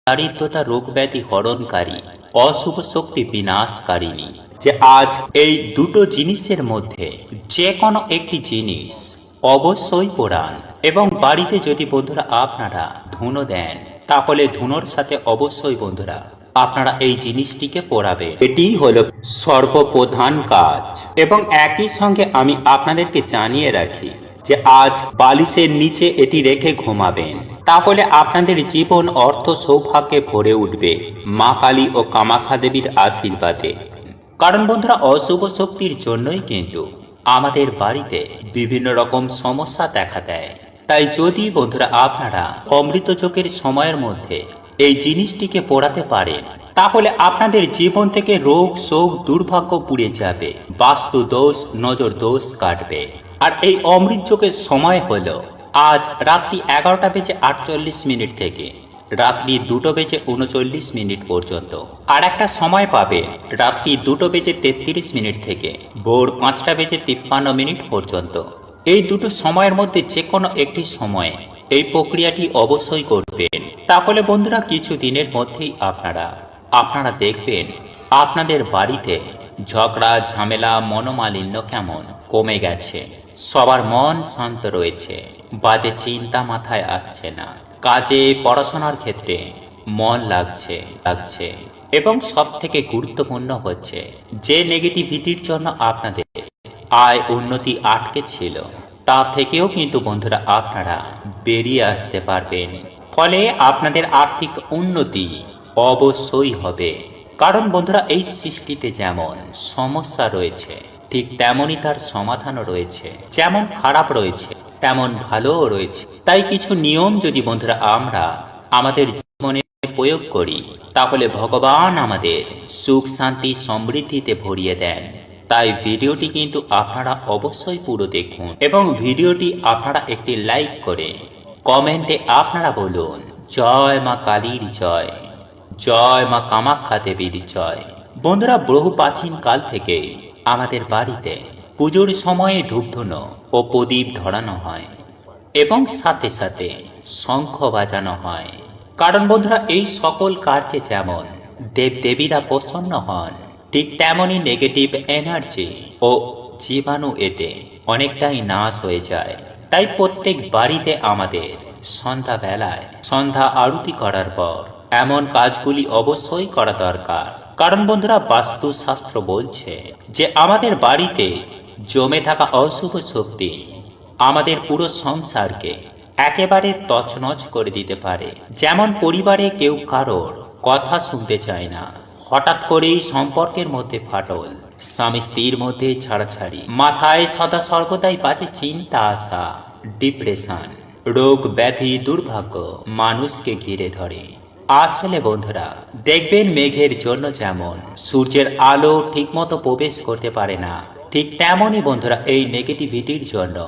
দারিদ্রতা রোগ ব্যাধি হরণকারী, অশুভ শক্তি বিনাশকারিণী। যে আজ এই দুটো জিনিসের মধ্যে যে কোনো একটি জিনিস অবশ্যই পোড়ান, এবং বাড়িতে যদি বন্ধুরা আপনারা ধুনো দেন, তাহলে ধুনোর সাথে অবশ্যই বন্ধুরা আপনারা এই জিনিসটিকে পোড়াবেন। এটিই হলো সর্বপ্রধান কাজ। এবং একই সঙ্গে আমি আপনাদেরকে জানিয়ে রাখি যে আজ বালিশের নিচে এটি রেখে ঘুমাবেন, তাহলে আপনাদের জীবন অর্থ সৌভাগ্যে ভরে উঠবে মা কালী ও কামাখ্যা দেবীর আশীর্বাদে। কারণ বন্ধুরা, অশুভ শক্তির জন্যই কিন্তু আমাদের বাড়িতে বিভিন্ন রকম সমস্যা দেখা দেয়। তাই যদি বন্ধুরা আপনারা অমৃত যোগের সময়ের মধ্যে এই জিনিসটিকে পোড়াতে পারেন, তাহলে আপনাদের জীবন থেকে রোগ শোক দুর্ভাগ্য পুড়ে যাবে, বাস্তু দোষ নজর দোষ কাটবে। আর এই অমৃত যোগের সময় হলো আজ রাত্রি 11:48 থেকে রাত্রি 2:39 পর্যন্ত। আর একটা সময় পাবেন রাত্রি 2:33 থেকে ভোর 5:53 পর্যন্ত। এই দুটো সময়ের মধ্যে যে কোনো একটি সময়ে এই প্রক্রিয়াটি অবশ্যই করবেন। তাহলে বন্ধুরা কিছু দিনের মধ্যেই আপনারা দেখবেন আপনাদের বাড়িতে ঝগড়া ঝামেলা মনোমালিন্য কেমন কমে গেছে, সবার মন শান্ত রয়েছে, বাজে চিন্তা মাথায় আসছে না, কাজে পড়াশোনার ক্ষেত্রে মন লাগছে। এবং সব থেকে গুরুত্বপূর্ণ হচ্ছে যে নেগেটিভিটির জন্য আপনাদের আয় উন্নতি আটকে ছিল, তা থেকেও কিন্তু বন্ধুরা আপনারা বেরিয়ে আসতে পারবেন। ফলে আপনাদের আর্থিক উন্নতি অবশ্যই হবে। কারণ বন্ধুরা, এই সৃষ্টিতে যেমন সমস্যা রয়েছে, ঠিক তেমনই তার সমাধানও রয়েছে। যেমন খারাপ রয়েছে তেমন ভালোও রয়েছে। তাই কিছু নিয়ম যদি বন্ধুরা আমরা আমাদের জীবনে প্রয়োগ করি, তাহলে ভগবান আমাদের সুখ শান্তি সমৃদ্ধিতে ভরিয়ে দেন। তাই ভিডিওটি কিন্তু আপনারা অবশ্যই পুরো দেখুন, এবং ভিডিওটি আপনারা একটি লাইক করে কমেন্টে আপনারা বলুন জয় মা কালীর জয়, জয় মা কামাখ্যা দেবীর জয়। বন্ধুরা, বহু প্রাচীন কাল থেকে আমাদের বাড়িতে পুজোর সময়ে ধূপধুনো ও প্রদীপ ধরানো হয়, এবং সাথে সাথে শঙ্খ বাজানো হয়। কারণ বন্ধুরা, এই সকল কার্যে যেমন দেবদেবীরা প্রসন্ন হন, ঠিক তেমনই নেগেটিভ এনার্জি ও জীবাণু এতে অনেকটাই নাশ হয়ে যায়। তাই প্রত্যেক বাড়িতে আমাদের সন্ধ্যা আরতি করার পর এমন কাজগুলি অবশ্যই করা দরকার। কারণ বন্ধুরা, বাস্তুশাস্ত্র বলছে যে আমাদের বাড়িতে জমে থাকা অশুভ শক্তি আমাদের পুরো সংসারকে একেবারে তছনছ করে দিতে পারে। যেমন পরিবারে কেউ কারোর কথা শুনতে চায় না, হঠাৎ করেই সম্পর্কের মধ্যে ফাটল, স্বামী স্ত্রীর মধ্যে ছাড়াছাড়ি, মাথায় সদা সর্বদাই বাজে চিন্তা আসা, ডিপ্রেশন, রোগ ব্যাধি দুর্ভাগ্য মানুষকে ঘিরে ধরে। আসলে বন্ধুরা, দেখবেন মেঘের জন্য যেমন সূর্যের আলো ঠিকমতো প্রবেশ করতে পারে না, ঠিক তেমনই বন্ধুরা এই নেগেটিভিটির জন্য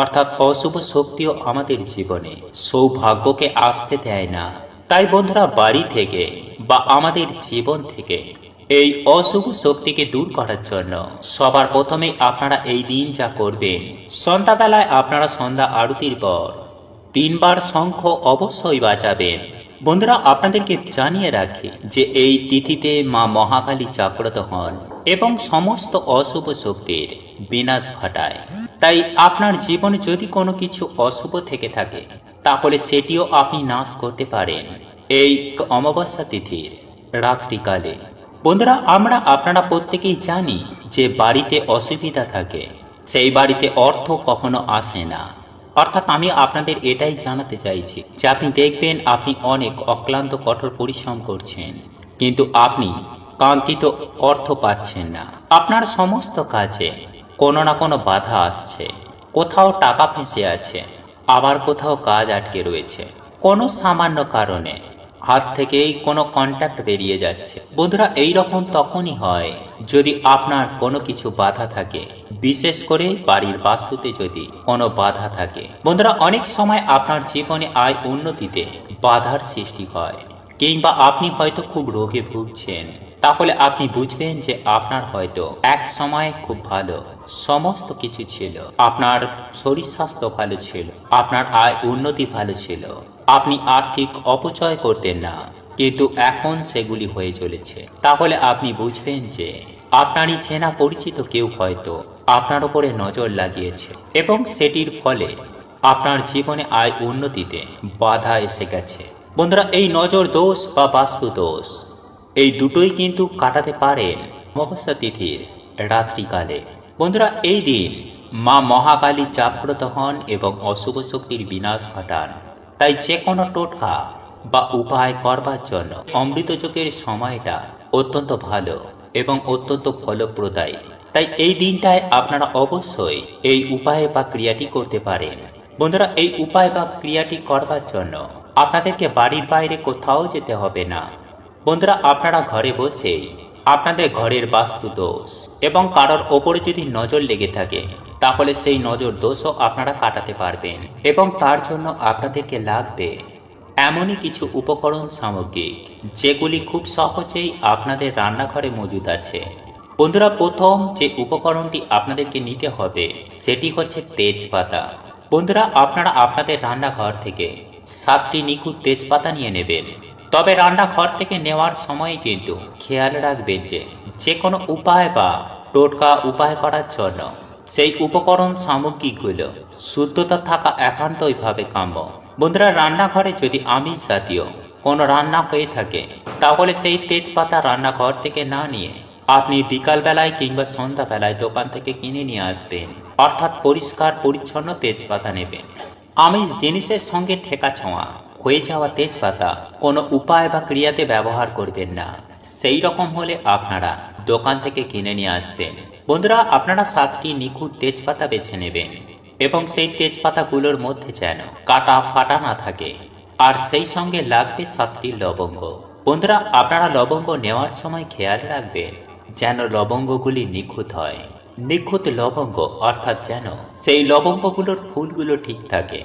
অর্থাৎ অশুভ শক্তিও আমাদের জীবনে সৌভাগ্যকে আসতে দেয় না। তাই বন্ধুরা, বাড়ি থেকে বা আমাদের জীবন থেকে এই অশুভ শক্তিকে দূর করার জন্য সবার প্রথমে আপনারা এই দিন যা করবেন, সন্ধ্যাবেলায় আপনারা সন্ধ্যা আরতির পর 3 বার শঙ্খ অবশ্যই বাজাবেন। বন্ধুরা, আপনাদেরকে জানিয়ে রাখি যে এই তিথিতে মা মহাকালী জাগ্রত হন এবং সমস্ত অশুভ শক্তির বিনাশ ঘটায়। তাই আপনার জীবনে যদি কোনো কিছু অশুভ থেকে থাকে, তাহলে সেটিও আপনি নাশ করতে পারেন এই অমাবস্যা তিথির রাত্রিকালে। বন্ধুরা, আপনারা প্রত্যেকেই জানি যে বাড়িতে অসুবিধা থাকে, সেই বাড়িতে অর্থ কখনো আসে না। অর্থাৎ আমি আপনাদের এটাই জানাতে চাইছি যে আপনি দেখবেন আপনি অনেক অক্লান্ত কঠোর পরিশ্রম করছেন, কিন্তু আপনি কাঙ্ক্ষিত অর্থ পাচ্ছেন না। আপনার সমস্ত কাজে কোনো না কোনো বাধা আসছে, কোথাও টাকা ফেঁসে আছে, আবার কোথাও কাজ আটকে রয়েছে, কোনো সামান্য কারণে হাত থেকেই কোনো কন্ট্যাক্ট বেরিয়ে যাচ্ছে। বন্ধুরা, এই রকম তখনই হয় যদি আপনার কোনো কিছু বাধা থাকে, বিশেষ করে বাড়ির বাস্তুতে যদি কোনো বাধা থাকে। বন্ধুরা, অনেক সময় আপনার জীবনে আয় উন্নতিতে বাধার সৃষ্টি হয়, কিংবা আপনি হয়তো খুব রোগে ভুগছেন, তাহলে আপনি বুঝবেন যে আপনার হয়তো এক সময় খুব ভালো সমস্ত কিছু ছিল, আপনার শরীর স্বাস্থ্য ভালো ছিল, আপনার আয় উন্নতি ভালো ছিল, আপনি আর্থিক অপচয় করতেন না, কিন্তু এখন সেগুলি হয়ে চলেছে। তাহলে আপনি বুঝবেন যে আপনারই চেনা পরিচিত কেউ হয়তো আপনার উপরে নজর লাগিয়েছে এবং সেটির ফলে আপনার জীবনে আয় উন্নতিতে বাধা এসে গেছে। বন্ধুরা, এই নজর দোষ বা বাস্তু দোষ এই দুটোই কিন্তু কাটাতে পারেন অমাবস্যা তিথির রাত্রিকালে। বন্ধুরা, এই দিন মা মহাকালী জাগ্রত হন এবং অশুভ শক্তির বিনাশ ঘটান। তাই যে কোনো টোটকা বা উপায় করবার জন্য অমৃত যোগের সময়টা অত্যন্ত ভালো এবং অত্যন্ত ফলপ্রদায়ী। তাই এই দিনটায় আপনারা অবশ্যই এই উপায় বা ক্রিয়াটি করতে পারেন। বন্ধুরা, এই উপায় বা ক্রিয়াটি করবার জন্য আপনাদেরকে বাড়ির বাইরে কোথাও যেতে হবে না। বন্ধুরা, আপনারা ঘরে বসেই আপনাদের ঘরের বাস্তু দোষ এবং কারোর ওপরে যদি নজর লেগে থাকে তাহলে সেই নজর দোষও আপনারা কাটাতে পারবেন। এবং তার জন্য আপনাদেরকে লাগবে এমনই কিছু উপকরণ সামগ্রী যেগুলি খুব সহজেই আপনাদের রান্নাঘরে মজুদ আছে। বন্ধুরা, প্রথম যে উপকরণটি আপনাদেরকে নিতে হবে সেটি হচ্ছে তেজপাতা। বন্ধুরা, আপনারা আপনাদের রান্নাঘর থেকে 7টি নিখুঁত তেজপাতা নিয়ে নেবেন। তবে রান্নাঘর থেকে নেওয়ার সময় কিন্তু খেয়াল রাখবেন যে কোনো উপায় বা টোটকা উপায় করার জন্য সেই উপকরণ সামগ্রীগুলো শুদ্ধতা থাকা একান্তইভাবে কাম্য। বন্ধুরা, রান্নাঘরে যদি আমিষ জাতীয় কোনো রান্না হয়ে থাকে তাহলে সেই তেজপাতা রান্নাঘর থেকে না নিয়ে আপনি বিকালবেলায় কিংবা সন্ধ্যাবেলায় দোকান থেকে কিনে নিয়ে আসবেন। অর্থাৎ পরিষ্কার পরিচ্ছন্ন তেজপাতা নেবেন। আমিষ জিনিসের সঙ্গে ঠেকা ছোঁয়া হয়ে যাওয়া তেজপাতা কোনো উপায় বা ক্রিয়াতে ব্যবহার করবেন না। সেই রকম হলে আপনারা দোকান থেকে কিনে নিয়ে আসবেন। বন্ধুরা, আপনারা 7টি নিখুঁত তেজপাতা বেছে নেবেন এবং সেই তেজপাতাগুলোর মধ্যে যেন কাটা ফাটা না থাকে। আর সেই সঙ্গে লাগবে 7টি লবঙ্গ। বন্ধুরা, আপনারা লবঙ্গ নেওয়ার সময় খেয়াল রাখবেন যেন লবঙ্গগুলি নিখুঁত হয়। নিখুঁত লবঙ্গ অর্থাৎ যেন সেই লবঙ্গগুলোর ফুলগুলো ঠিক থাকে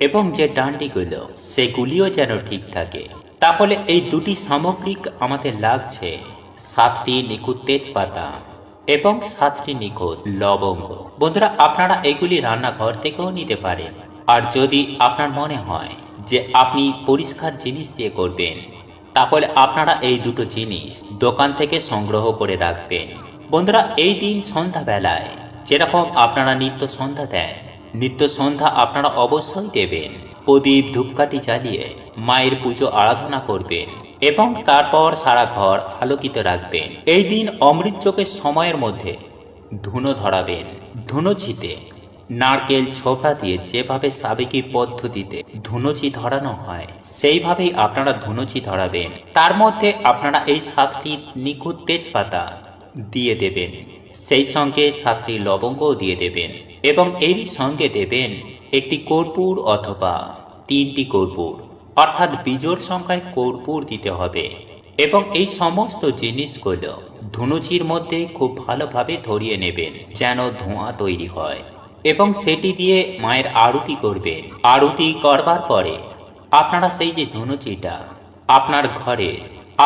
এবং যে ডান্ডিগুলো সেগুলিও যেন ঠিক থাকে। তাহলে এই দুটি সামগ্রিক আমাদের লাগছে 7টি নিখুঁত তেজপাতা এবং 7টি নিখুঁত লবঙ্গ। বন্ধুরা, আপনারা এগুলি রান্নাঘর থেকেও নিতে পারেন। আর যদি আপনার মনে হয় যে আপনি পরিষ্কার জিনিস দিয়ে করবেন তাহলে আপনারা এই দুটো জিনিস দোকান থেকে সংগ্রহ করে রাখবেন। বন্ধুরা, এই দিন সন্ধ্যাবেলায় যেরকম আপনারা নিত্য সন্ধ্যা দেন, নিত্য সন্ধ্যা আপনারা অবশ্যই দেবেন। প্রদীপ ধূপকাঠি জ্বালিয়ে মায়ের পুজো আরাধনা করবেন এবং তারপর সারা ঘর আলোকিত রাখবেন। এই দিন অমৃত যোগের সময়ের মধ্যে ধুনো ধরাবেন। ধুনোচিতে নারকেল ছোবড়া দিয়ে যেভাবে সাবেকি পদ্ধতিতে ধুনুচি ধরানো হয় সেইভাবেই আপনারা ধুনুচি ধরাবেন। তার মধ্যে আপনারা এই 7টি নিখুঁত তেজপাতা দিয়ে দেবেন, সেই সঙ্গে 7টি লবঙ্গও দিয়ে দেবেন এবং এরই সঙ্গে দেবেন একটি কর্পূর অথবা 3টি কর্পূর, অর্থাৎ বিজোড় সংখ্যায় কর্পূর দিতে হবে। এবং এই সমস্ত জিনিসগুলো ধুনুচির মধ্যে খুব ভালোভাবে ধরিয়ে নেবেন যেন ধোঁয়া তৈরি হয় এবং সেটি দিয়ে মায়ের আরতি করবেন। আরতি করবার পরে আপনারা সেই যে ধুনুচিটা আপনার ঘরে,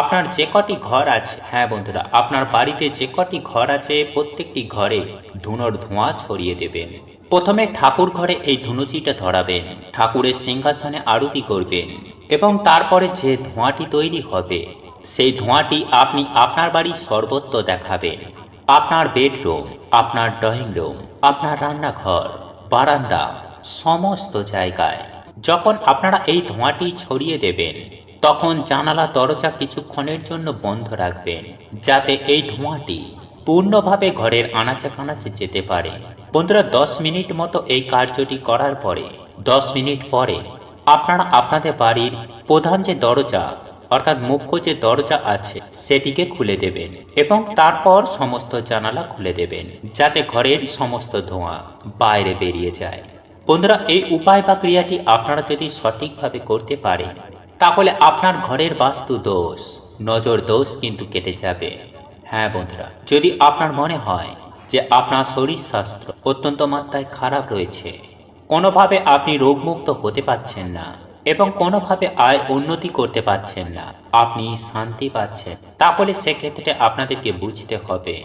আপনার যে কটি ঘর আছে, হ্যাঁ বন্ধুরা, আপনার বাড়িতে যে কটি ঘর আছে প্রত্যেকটি ঘরে ধুনোর ধোঁয়া ছড়িয়ে দেবেন। প্রথমে ঠাকুর ঘরে এই ধুনুচিটা ধরাবেন, ঠাকুরের সিংহাসনে আরতি করবেন এবং তারপরে যে ধোঁয়াটি তৈরি হবে সেই ধোঁয়াটি আপনি আপনার বাড়ির সর্বত্র দেখাবেন। আপনার বেডরুম, আপনার ড্রয়িং রুম, আপনার রান্নাঘর, বারান্দা, সমস্ত জায়গায় যখন আপনারা এই ধোঁয়াটি ছড়িয়ে দেবেন তখন জানালা দরজা কিছুক্ষণের জন্য বন্ধ রাখবেন যাতে এই ধোঁয়াটি পূর্ণভাবে ঘরের আনাচে কানাচে যেতে পারে। বন্ধুরা, 10 মিনিট মতো এই কার্যটি করার পরে 10 মিনিট পরে আপনারা আপনাদের বাড়ির প্রধান যে দরজা অর্থাৎ মুখ্য যে দরজা আছে সেটিকে খুলে দেবেন এবং তারপর সমস্ত জানালা খুলে দেবেন যাতে ঘরের সমস্ত ধোঁয়া বাইরে বেরিয়ে যায়। বন্ধুরা, এই উপায় বা ক্রিয়াটি আপনারা যদি সঠিকভাবে করতে পারেন তাহলে আপনার ঘরের বাস্তু দোষ, নজর দোষ কিন্তু কেটে যাবে। হ্যাঁ বন্ধুরা, যদি আপনার মনে হয় যে আপনার শরীর স্বাস্থ্য অত্যন্ত মাত্রায় খারাপ রয়েছে, কোনোভাবে আপনি রোগমুক্ত হতে পারছেন না এবং কোনোভাবে আয় উন্নতি করতে পারছেন না, আপনি শান্তি পাচ্ছেন, তাহলে সেক্ষেত্রে আপনাদেরকে বুঝতে হবে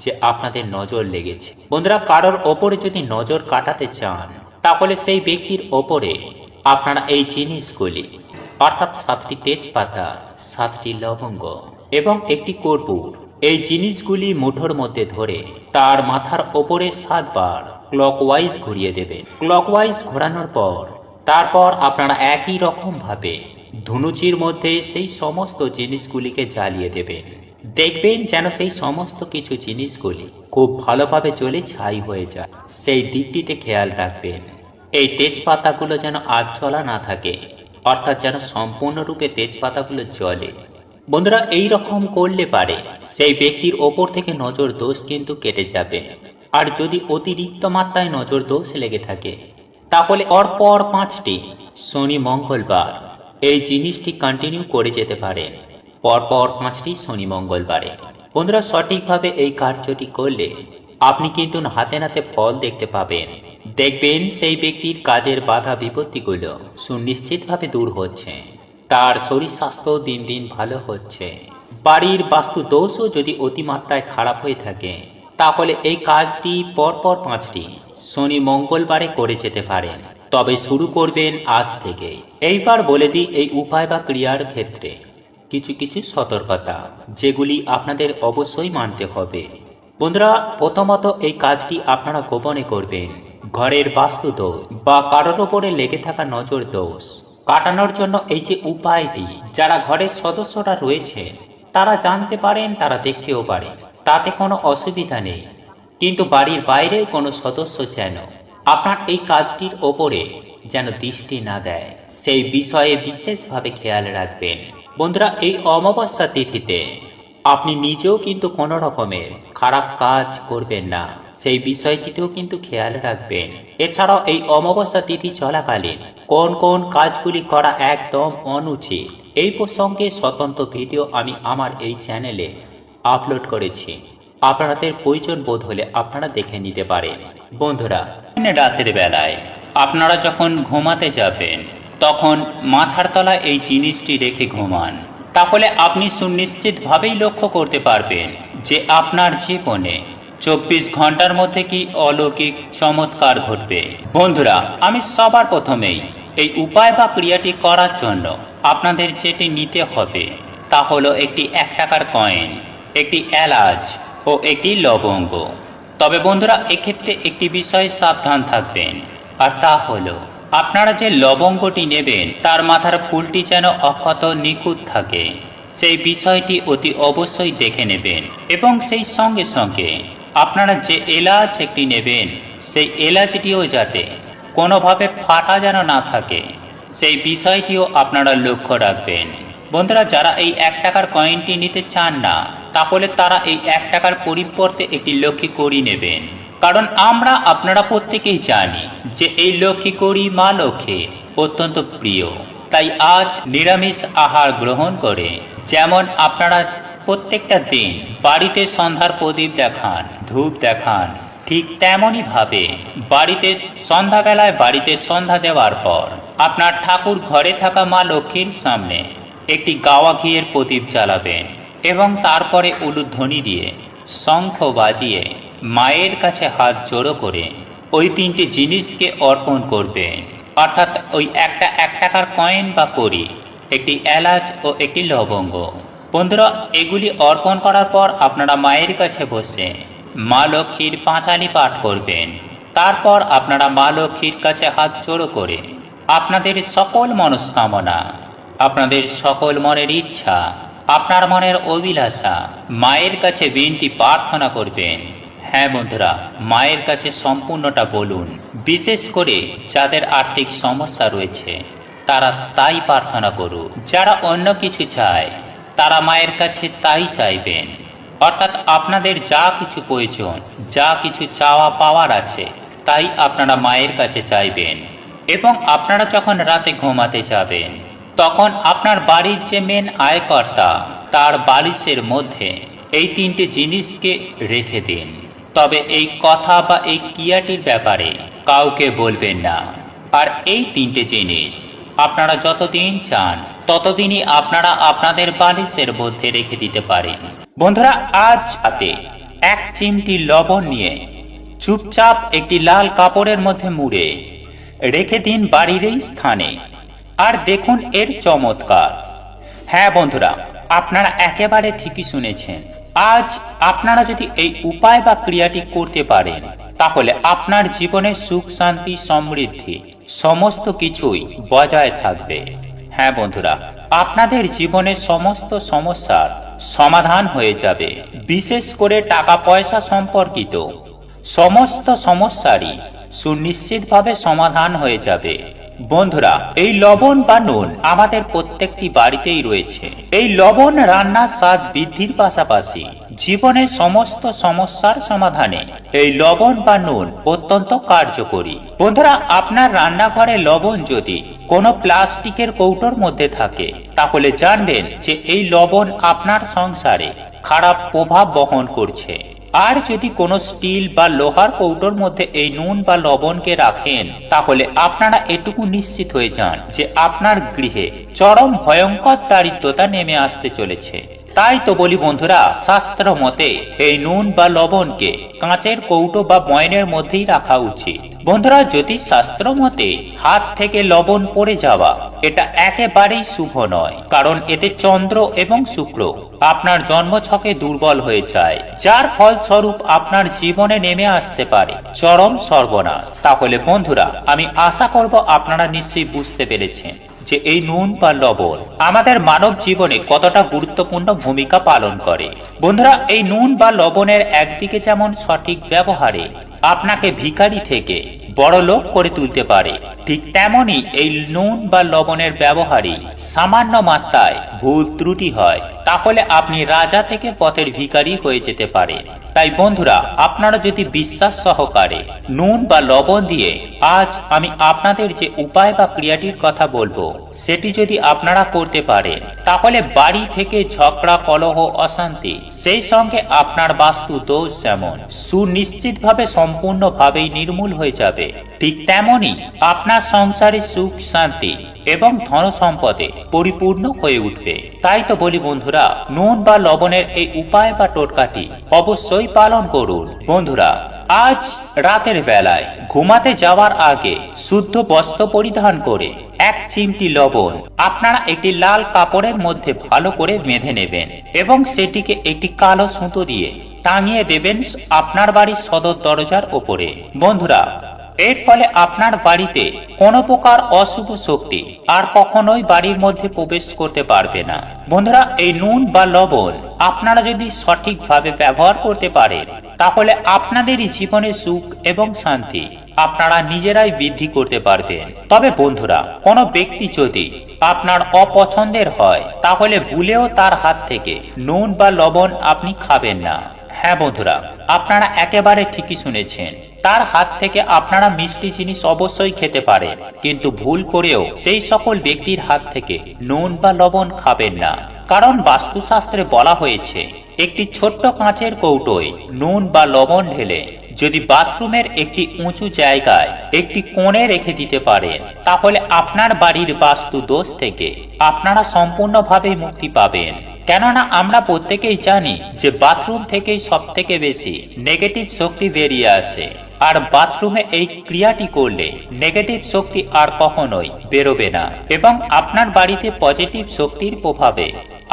যে আপনাদের নজর লেগেছে। বন্ধুরা, কারোর ওপরে যদি নজর কাটাতে চান তাহলে সেই ব্যক্তির ওপরে আপনারা এই জিনিসগুলি অর্থাৎ 7টি তেজপাতা, 7টি লবঙ্গ এবং একটি কর্পূর। এই জিনিসগুলি মুঠোর মধ্যে ধরে তার মাথার ওপরে 7 বার ক্লকওয়াইজ ঘুরিয়ে দেবেন। ক্লকওয়াইজ ঘোরানোর পর তারপর আপনারা একই রকম ভাবে ধুনুচির মধ্যে সেই সমস্ত জিনিসগুলিকে জ্বালিয়ে দেবেন। দেখবেন যেন সেই সমস্ত কিছু জিনিসগুলি খুব ভালোভাবে জ্বলে ছাই হয়ে যায়, সেই দিকটিতে খেয়াল রাখবেন। এই তেজপাতাগুলো যেন আগ জ্বলা না থাকে, অর্থাৎ যেন সম্পূর্ণরূপে তেজপাতাগুলো জ্বলে। বন্ধুরা, এই রকম করলে পারে সেই ব্যক্তির ওপর থেকে নজর দোষ কিন্তু কেটে যাবে। আর যদি অতিরিক্ত মাত্রায় নজর দোষ লেগে থাকে তাহলে পরপর 5টি শনি মঙ্গলবার এই জিনিসটি কন্টিনিউ করে যেতে পারেন, পরপর 5টি শনি মঙ্গলবারে। বন্ধুরা, সঠিকভাবে এই কার্যটি করলে আপনি কিন্তু হাতে নাতে ফল দেখতে পাবেন। দেখবেন সেই ব্যক্তির কাজের বাধা বিপত্তিগুলো সুনিশ্চিতভাবে দূর হচ্ছে, তার শরীর স্বাস্থ্য দিন দিন ভালো হচ্ছে। বাড়ির বাস্তু দোষও যদি অতিমাত্রায় খারাপ হয়ে থাকে তাহলে এই কাজটি পরপর 5টি শনি মঙ্গলবারে করে যেতে পারেন। তবে শুরু করবেন আজ থেকে। এইবার বলে দিই এই উপায় বা ক্রিয়ার ক্ষেত্রে কিছু কিছু সতর্কতা, যেগুলি আপনাদের অবশ্যই মানতে হবে। বন্ধুরা, প্রথমত এই কাজটি আপনারা গোপনে করবেন। ঘরের বাস্তু দোষ বা কারোর ওপরে লেগে থাকা নজর দোষ কাটানোর জন্য এই যে উপায়টি, যারা ঘরের সদস্যরা রয়েছে তারা জানতে পারেন, তারা দেখতেও পারে, তাতে কোনো অসুবিধা নেই। কিন্তু বাড়ির বাইরের কোনো সদস্য যেন আপনার এই কাজটির ওপরে যেন দৃষ্টি না দেয়, সেই বিষয়ে বিশেষভাবে খেয়াল রাখবেন। বন্ধুরা, এই অমাবস্যা তিথিতে আপনি নিজেও কিন্তু কোনো রকমের খারাপ কাজ করবেন না, সেই বিষয়টিতেও কিন্তু খেয়াল রাখবেন। এছাড়াও এই অমাবস্যা তিথি চলাকালীন কোন কোন কাজগুলি করা একদম অনুচিত, এই প্রসঙ্গে স্বতন্ত্র ভিডিও আমি আমার এই চ্যানেলে আপলোড করেছি। আপনাদের প্রয়োজন বোধ হলে আপনারা দেখে নিতে পারেন। বন্ধুরা, রাতের বেলায় আপনারা যখন ঘুমাতে যাবেন তখন মাথার তলায় এই জিনিসটি রেখে ঘুমান, তাহলে আপনি সুনিশ্চিতভাবেই লক্ষ্য করতে পারবেন যে আপনার জীবনে 24 ঘন্টার মধ্যে কি অলৌকিক চমৎকার ঘটবে। বন্ধুরা, আমি সবার প্রথমেই এই উপায় বা ক্রিয়াটি করার জন্য আপনাদের যেটি নিতে হবে তা হলো একটি 1 টাকার কয়েন, একটি এলাচ ও একটি লবঙ্গ। তবে বন্ধুরা, এক্ষেত্রে একটি বিষয়ে সাবধান থাকবেন, আর তা হলো আপনারা যে লবঙ্গটি নেবেন তার মাথার ফুলটি যেন অক্ষত নিখুঁত থাকে, সেই বিষয়টি অতি অবশ্যই দেখে নেবেন। এবং সেই সঙ্গে সঙ্গে আপনারা যে এলাচ একটি নেবেন সেই এলাচটিও যাতে কোনোভাবে ফাটা যেন না থাকে, সেই বিষয়টিও আপনারা লক্ষ্য রাখবেন। বন্ধুরা, যারা এই 1 টাকার কয়েনটি নিতে চান না তাহলে তারা এই 1 টাকার পরিবর্তে একটি লক্ষ্মী কড়ি নেবেন, কারণ আমরা আপনারা প্রত্যেকেই জানি যে এই লক্ষ্মী কড়ি মা লক্ষ্মীর অত্যন্ত প্রিয়। তাই আজ নিরামিষ আহার গ্রহণ করে যেমন আপনারা প্রত্যেকটা দিন বাড়িতে সন্ধ্যার প্রদীপ দেখান, ধূপ দেখান, ঠিক তেমনই ভাবে বাড়িতে সন্ধ্যাবেলায় বাড়িতে সন্ধ্যা দেওয়ার পর আপনার ঠাকুর ঘরে থাকা মা লক্ষ্মীর সামনে একটি গাওয়া ঘিয়ের প্রদীপ জ্বালাবেন এবং তারপরে উলুধ্বনি দিয়ে শঙ্খ বাজিয়ে মায়ের কাছে হাত জোড়ো করে ওই 3টি জিনিসকে অর্পণ করবেন। অর্থাৎ ওই 1 টাকার কয়েন বা কড়ি, একটি এলাচ ও একটি লবঙ্গ। বন্ধুরা, এগুলি অর্পণ করার পর আপনারা মায়ের কাছে বসে মা লক্ষ্মীর পাঁচালি পাঠ করবেন। তারপর আপনারা মা লক্ষ্মীর কাছে হাত জোড়ো করে আপনাদের সকল মনস্কামনা, আপনাদের সকল মনের ইচ্ছা, আপনার মনের অভিলাষা মায়ের কাছে বিনতি প্রার্থনা করবেন। হ্যাঁ বন্ধুরা, মায়ের কাছে সম্পূর্ণটা বলুন। বিশেষ করে যাদের আর্থিক সমস্যা রয়েছে তারা তাই প্রার্থনা করুন। যারা অন্য কিছু চায় তারা মায়ের কাছে তাই চাইবেন। অর্থাৎ আপনাদের যা কিছু প্রয়োজন, যা কিছু চাওয়া পাওয়ার আছে তাই আপনারা মায়ের কাছে চাইবেন। এবং আপনারা যখন রাতে ঘুমাতে যাবেন তখন আপনার বাড়ির যে মেন আয়কর্তা তার বালিশের মধ্যে এই 3টে জিনিসকে রেখে দিন। তবে এই কথা বা এই ক্রিয়াটির ব্যাপারে কাউকে বলবেন না। আর এই 3টে জিনিস আপনারা যতদিন চান ততদিনই আপনারা আপনাদের বালিশের মধ্যে রেখে দিতে পারেন। বন্ধুরা, আজ রাতে 1 চিমটি লবণ নিয়ে চুপচাপ একটি লাল কাপড়ের মধ্যে মুড়ে রেখে দিন বাড়ির এই স্থানে। আর দেখুন এর চমৎকার। হ্যাঁ বন্ধুরা, আপনারা একেবারে ঠিকই শুনেছেন। আজ আপনারা যদি এই উপায় বা ক্রিয়াটি করতে পারেন, তাহলে আপনার জীবনে সুখ, শান্তি, সমৃদ্ধি সমস্ত কিছুই বজায় থাকবে। হ্যাঁ বন্ধুরা, আপনাদের জীবনে সমস্ত সমস্যার সমাধান হয়ে যাবে। বিশেষ করে টাকা পয়সা সম্পর্কিত সমস্ত সমস্যারই সুনিশ্চিতভাবে সমাধান হয়ে যাবে। বন্ধুরা, এই লবণ বা নুন আমাদের প্রত্যেকটি বাড়িতেই রয়েছে। এই লবণ রান্নার স্বাদ বৃদ্ধির পাশাপাশি জীবনের সমস্ত সমস্যার সমাধানে এই লবণ বা নুন অত্যন্ত কার্যকরী। বন্ধুরা, আপনার রান্নাঘরে লবণ যদি কোনো প্লাস্টিকের কৌটোর মধ্যে থাকে, তাহলে জানবেন যে এই লবণ আপনার সংসারে খারাপ প্রভাব বহন করছে। আর যদি কোনো স্টিল বা লোহার কৌটোর মধ্যে এই নুন বা লবণকে রাখেন, তাহলে আপনারা এটুকু নিশ্চিত হয়ে যান যে আপনার গৃহে চরম ভয়ঙ্কর দারিদ্রতা নেমে আসতে চলেছে। তাই তো বলি বন্ধুরা, শাস্ত্র মতে এই নুন বা লবণকে কাঁচের কৌটো বা বয়নের মধ্যেই রাখা উচিত। বন্ধুরা, জ্যোতিষ শাস্ত্র মতে হাত থেকে লবণ পড়ে যাওয়া এটা একেবারেই শুভ নয়, কারণ এতে চন্দ্র এবং শুক্র আপনার জন্মছকে দুর্বল হয়ে যায়, যার ফলস্বরূপ আপনার জীবনে নেমে আসতে পারে চরম সর্বনাশ। তাহলে বন্ধুরা, আমি আশা করব আপনারা নিশ্চয়ই বুঝতে পেরেছেন যে এই নুন বা লবণ আমাদের মানব জীবনে কতটা গুরুত্বপূর্ণ ভূমিকা পালন করে। বন্ধুরা, এই নুন বা লবণের একদিকে যেমন সঠিক ব্যবহারে আপনাকে ভিখারি থেকে বড় লোক করে তুলতে পারে, ঠিক তেমনি এই নুন বা লবণের ব্যবহারই সামান্য মাত্রায় ভুল ত্রুটি হয়, তাহলে আপনি রাজা থেকে পথের ভিখারি হয়ে যেতে পারে। তাই বন্ধুরা, আপনারা যদি বিশ্বাস সহকারে নুন বা লবণ দিয়ে আজ আমি আপনাদের যে উপায় বা ক্রিয়াটির কথা বলবো, সেটি যদি আপনারা করতে পারেন, তাহলে বাড়ি থেকে ঝগড়া, কলহ, অশান্তি, সেই সঙ্গে আপনার বাস্তু দোষ যেমন সুনিশ্চিতভাবে সম্পূর্ণভাবেই নির্মূল হয়ে যাবে, ঠিক তেমনি আপনার সংসারে সুখ, শান্তি এবং ধন সম্পদে পরিপূর্ণ হয়ে উঠবে। তাই তো বলি বন্ধুরা, নুন বা লবণের এই উপায় বা টোটকাটি অবশ্যই পালন করুন। বন্ধুরা, আজ রাতের বেলায় ঘুমাতে যাওয়ার আগে শুদ্ধ বস্ত্র পরিধান করে এক চিমটি লবণ আপনারা একটি লাল কাপড়ের মধ্যে ভালো করে বেঁধে নেবেন এবং সেটিকে একটি কালো সুতো দিয়ে টাঙিয়ে দেবেন আপনার বাড়ির সদর দরজার ওপরে। বন্ধুরা, এর ফলে আপনার বাড়িতে কোনো প্রকার অশুভ শক্তি আর কখনোই বাড়ির মধ্যে প্রবেশ করতে পারবে না। বন্ধুরা, এই নুন বা লবণ আপনারা যদি সঠিকভাবে ব্যবহার করতে পারেন, তাহলে আপনাদেরই জীবনে সুখ এবং শান্তি আপনারা নিজেরাই বৃদ্ধি করতে পারবেন। তবে বন্ধুরা, কোনো ব্যক্তি যদি আপনার অপছন্দের হয়, তাহলে ভুলেও তার হাত থেকে নুন বা লবণ আপনি খাবেন না। হ্যাঁ বন্ধুরা, আপনারা একেবারে ঠিকই শুনেছেন। তার হাত থেকে আপনারা মিষ্টি জিনিস অবশ্যই খেতে পারেন, কিন্তু ভুল করেও সেই সকল ব্যক্তির হাত থেকে নুন বা লবণ খাবেন না। কারণ বাস্তুশাস্ত্রে বলা হয়েছে, একটি ছোট্ট কাঁচের কৌটোয় নুন বা লবণ ঢেলে যদি বাথরুমের একটি উঁচু জায়গায় একটি কোণে রেখে দিতে পারেন, তাহলে আপনার বাড়ির বাস্তু দোষ থেকে আপনারা সম্পূর্ণভাবে মুক্তি পাবেন। কেননা আমরা প্রত্যেকেই জানি যে বাথরুম থেকেই সব থেকে বেশি নেগেটিভ শক্তি বেরিয়ে আসে, আর বাথরুমে এই ক্রিয়াটি করলে নেগেটিভ শক্তি আর কখনোই বেরোবে না এবং আপনার বাড়িতে পজিটিভ শক্তির প্রভাবে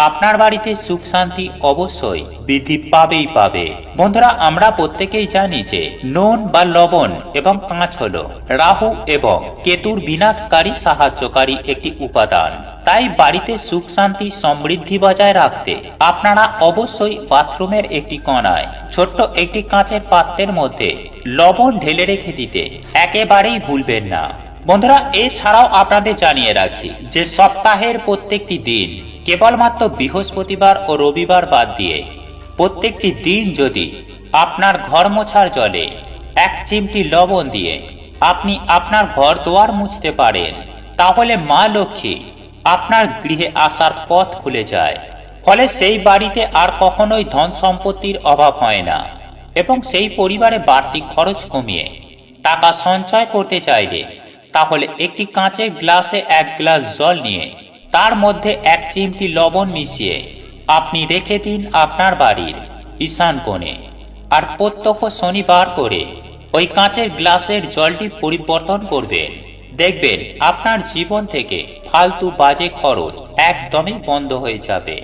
আপনার বাড়িতে সুখ শান্তি অবশ্যই বৃদ্ধি পাবেই পাবে। বন্ধুরা, আমরা প্রত্যেকেই জানি যে নুন বা লবণ এবং কাঁচ হলো রাহু এবং কেতুর বিনাশকারী সাহায্যকারী একটি উপাদান। তাই বাড়িতে সুখ শান্তি সমৃদ্ধি বজায় রাখতে আপনারা অবশ্যই বাথরুমের একটি কোণায় ছোট্ট একটি কাঁচের পাত্রের মধ্যে লবণ ঢেলে রেখে দিতে একেবারেই ভুলবেন না। বন্ধুরা, এছাড়াও আপনাদের জানিয়ে রাখি যে সপ্তাহের প্রত্যেকটি দিন কেবলমাত্র বৃহস্পতিবার ও রবিবার বাদ দিয়ে প্রত্যেকটি দিন যদি আপনার ঘর মোছার জলে এক চিমটি লবণ দিয়ে আপনি আপনার ঘর দুয়ার মুছতে পারেন, তাহলে মা লক্ষ্মী আপনার গৃহে আসার পথ খুলে যায়। ফলে সেই বাড়িতে আর কখনোই ধন সম্পত্তির অভাব হয় না এবং সেই পরিবারে বাড়তি খরচ কমিয়ে টাকা সঞ্চয় করতে চাইলে তাহলে একটি কাঁচের গ্লাসে এক গ্লাস জল নিয়ে তার মধ্যে এক চিমটি লবণ মিশিয়ে আপনি রেখে দিন আপনার বাড়ির ঈশান কোণে। আর প্রত্যহ শনিবার করে ওই কাঁচের গ্লাসের জলটি পরিবর্তন করবেন দেখবেন আপনার জীবন থেকে ফালতু বাজে খরচ একদমই বন্ধ হয়ে যাবে।